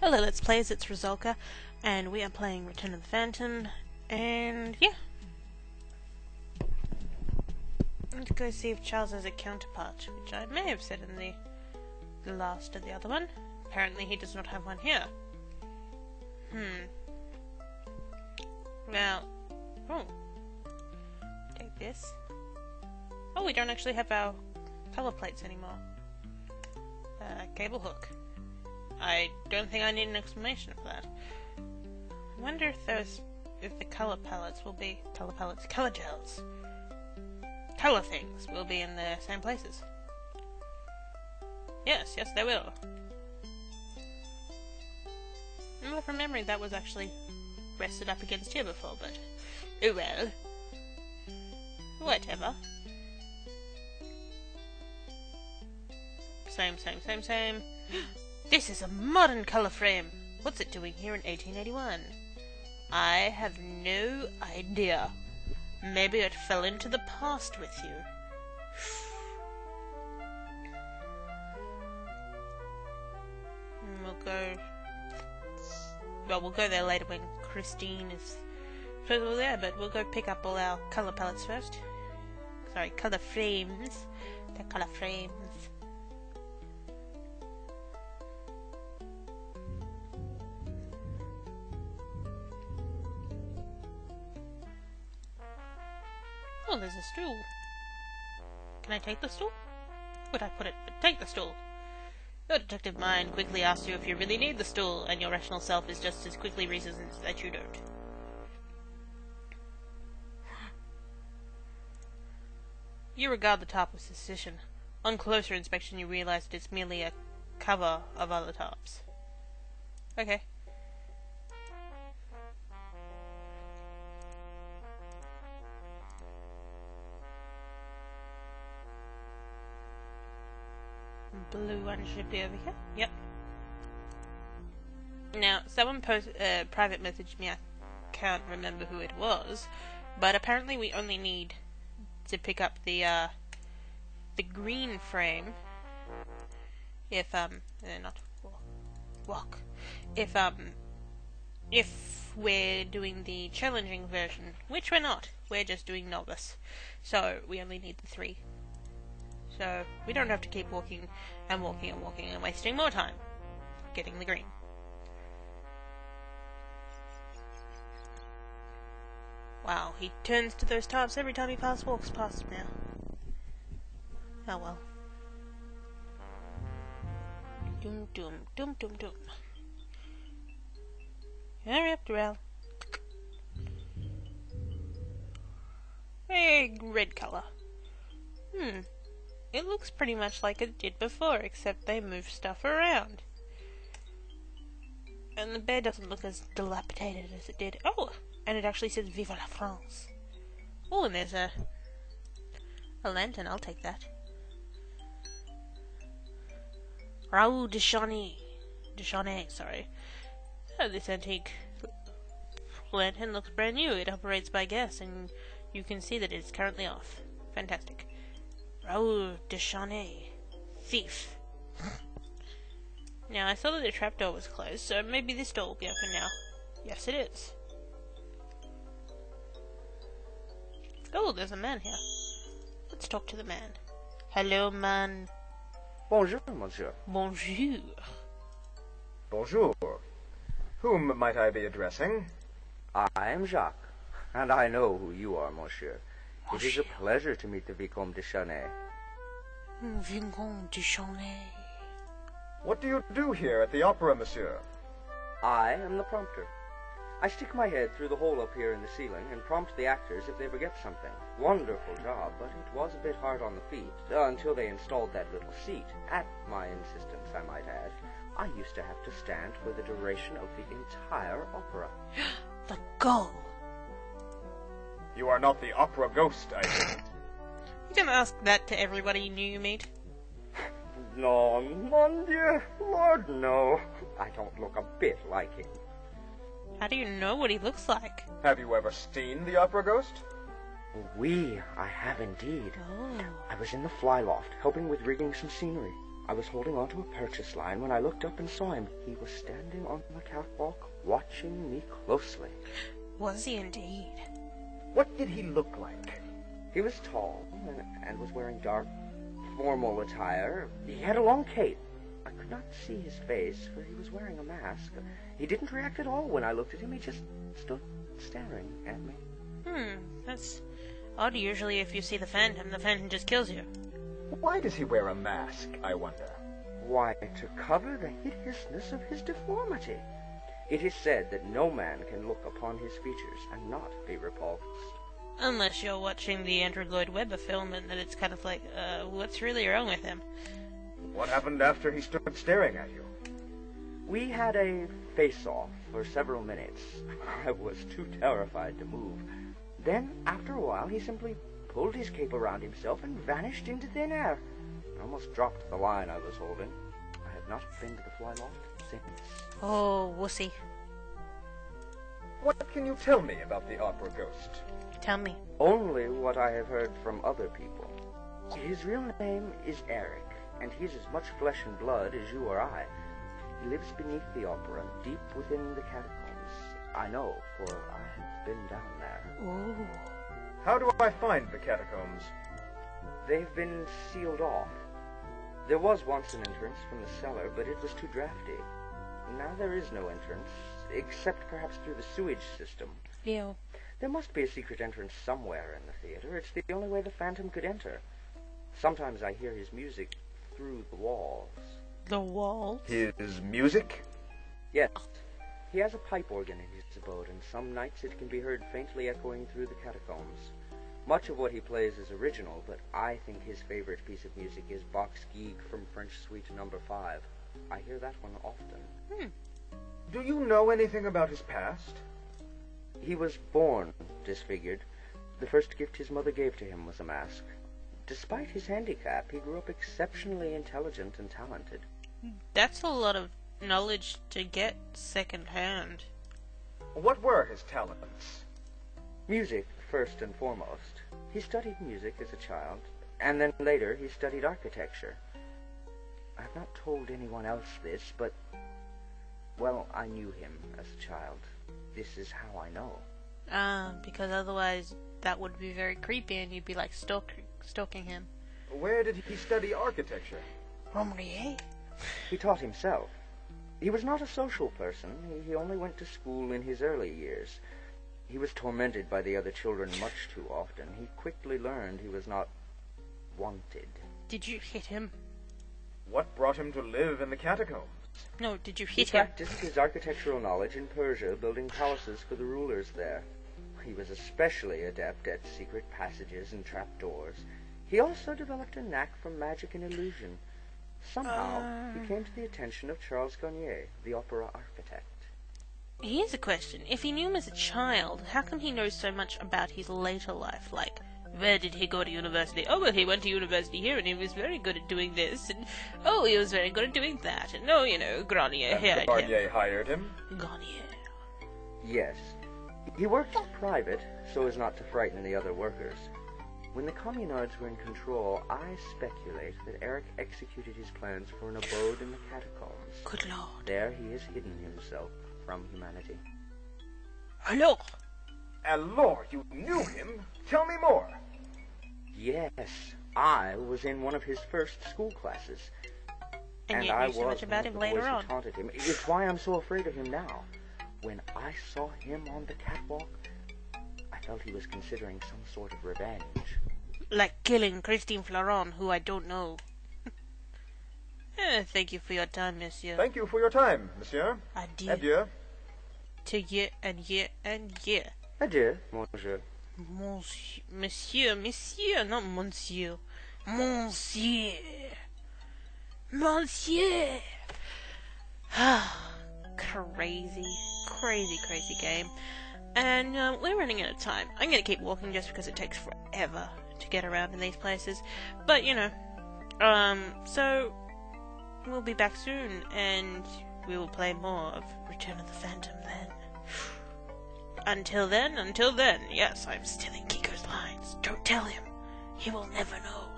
Hello, Let's Players, it's Rizolka, and we are playing Return of the Phantom, and yeah. Let's go see if Charles has a counterpart, which I may have said in the last of the other one. Apparently he does not have one here. Now, take this. Oh, we don't actually have our color plates anymore. Cable hook. I don't think I need an explanation for that. I wonder if the color palettes will be color gels, color things will be in the same places. Yes, they will. Remember from memory that was actually rested up against here before, but oh well. Whatever. Same. This is a modern colour frame. What's it doing here in 1881? I have no idea. Maybe it fell into the past with you. We'll go there later when Christine is supposed there, but we'll go pick up all our colour palettes first. Sorry, colour frames. They're colour frames. Oh, there's a stool. Can I take the stool? Where'd I put it? Take the stool. Your detective mind quickly asks you if you really need the stool, and your rational self is just as quickly reasons that you don't. You regard the top with suspicion. On closer inspection you realize that it's merely a cover of other tops. Okay. Blue one should be over here. Yep. Now, someone private messaged me. I can't remember who it was, but apparently we only need to pick up the green frame. If not walk. If we're doing the challenging version, which we're not. We're just doing novice, so we only need the 3. So we don't have to keep walking and wasting more time getting the green. Wow, he turns to those tops every time he walks past now. Oh well. Dum. Hurry up, Durrell. Hey, red color. It looks pretty much like it did before, except they move stuff around. And the bed doesn't look as dilapidated as it did. Oh! And it actually says Vive la France. Oh, and there's a lantern, I'll take that. Raoul Deschanay, sorry. Oh, this antique lantern looks brand new. It operates by gas, and you can see that it's currently off. Fantastic. Raoul Deschanay. Thief. Now, I saw that the trapdoor was closed, so maybe this door will be open now. Yes, it is. Oh, there's a man here. Let's talk to the man. Hello, man. Bonjour, monsieur. Bonjour. Bonjour. Whom might I be addressing? I am Jacques, and I know who you are, monsieur. It is a pleasure to meet the Vicomte de Chanay. Vicomte de Chanay. What do you do here at the opera, monsieur? I am the prompter. I stick my head through the hole up here in the ceiling and prompt the actors if they forget something. Wonderful job, but it was a bit hard on the feet, until they installed that little seat. At my insistence, I might add. I used to have to stand for the duration of the entire opera. The goal. You are not the opera ghost, I think. You can ask that to everybody new you meet. No, mon Dieu, Lord, no. I don't look a bit like him. How do you know what he looks like? Have you ever seen the opera ghost? Oui, I have indeed. Oh. I was in the fly loft, helping with rigging some scenery. I was holding onto a purchase line when I looked up and saw him. He was standing on the catwalk, watching me closely. Was he indeed? What did he look like? He was tall and was wearing dark, formal attire. He had a long cape. I could not see his face, for he was wearing a mask. He didn't react at all when I looked at him. He just stood staring at me. That's odd. Usually if you see the Phantom just kills you. Why does he wear a mask, I wonder? Why, to cover the hideousness of his deformity. It is said that no man can look upon his features and not be repulsed. Unless you're watching the Andrew Lloyd Webber film, and then it's kind of like, what's really wrong with him? What happened after he stood staring at you? We had a face-off for several minutes. I was too terrified to move. Then, after a while, he simply pulled his cape around himself and vanished into thin air. I almost dropped the line I was holding. I have not been to the Flyloft since. Oh, wussy. What can you tell me about the Opera Ghost? Tell me. Only what I have heard from other people. His real name is Eric, and he is as much flesh and blood as you or I. He lives beneath the opera, deep within the catacombs. I know, for I have been down there. Ooh. How do I find the catacombs? They've been sealed off. There was once an entrance from the cellar, but it was too drafty. Now there is no entrance, except perhaps through the sewage system. Ew. There must be a secret entrance somewhere in the theater. It's the only way the Phantom could enter. Sometimes I hear his music through the walls. The walls? His music? Yes. He has a pipe organ in his abode, and some nights it can be heard faintly echoing through the catacombs. Much of what he plays is original, but I think his favorite piece of music is Bach's Gigue from French Suite No. 5. I hear that one often. Do you know anything about his past? He was born disfigured. The first gift his mother gave to him was a mask. Despite his handicap, he grew up exceptionally intelligent and talented. That's a lot of knowledge to get second-hand. What were his talents? Music, first and foremost. He studied music as a child, and then later he studied architecture. I've not told anyone else this, but, well, I knew him as a child. This is how I know. Because otherwise that would be very creepy and you'd be like stalking him. Where did he study architecture? Romrier? He taught himself. He was not a social person. He only went to school in his early years. He was tormented by the other children much too often. He quickly learned he was not wanted. Did you hit him? What brought him to live in the catacombs? No, did you He hit him? practiced his architectural knowledge in Persia, building palaces for the rulers there. He was especially adept at secret passages and trapdoors. He also developed a knack for magic and illusion. Somehow, he came to the attention of Charles Garnier, the opera architect. Here's a question. If he knew him as a child, how come he knows so much about his later life? Like, where did he go to university? Oh, well, he went to university here, and he was very good at doing this, and oh, he was very good at doing that, and oh, you know, Garnier hired him. Garnier hired him? Garnier. Yes. He worked private, so as not to frighten the other workers. When the Communards were in control, I speculate that Eric executed his plans for an abode in the catacombs. Good Lord. There he has hidden himself from humanity. Hello. Alors, you knew him? Tell me more. Yes, I was in one of his first school classes. And you I knew so was much about one him of the later boys who on. taunted him. It's why I'm so afraid of him now. When I saw him on the catwalk, I felt he was considering some sort of revenge. Like killing Christine Flaron, who I don't know. Thank you for your time, monsieur. Thank you for your time, monsieur. Adieu. Adieu. To year and year and year. Adieu, monsieur. Monsieur, not monsieur. Monsieur. Monsieur. Crazy game. And we're running out of time. I'm going to keep walking just because it takes forever to get around in these places. But, you know. So, we'll be back soon, and we will play more of Return of the Phantom then. Until then, yes, I'm stealing Kiko's lines. Don't tell him. He will never know.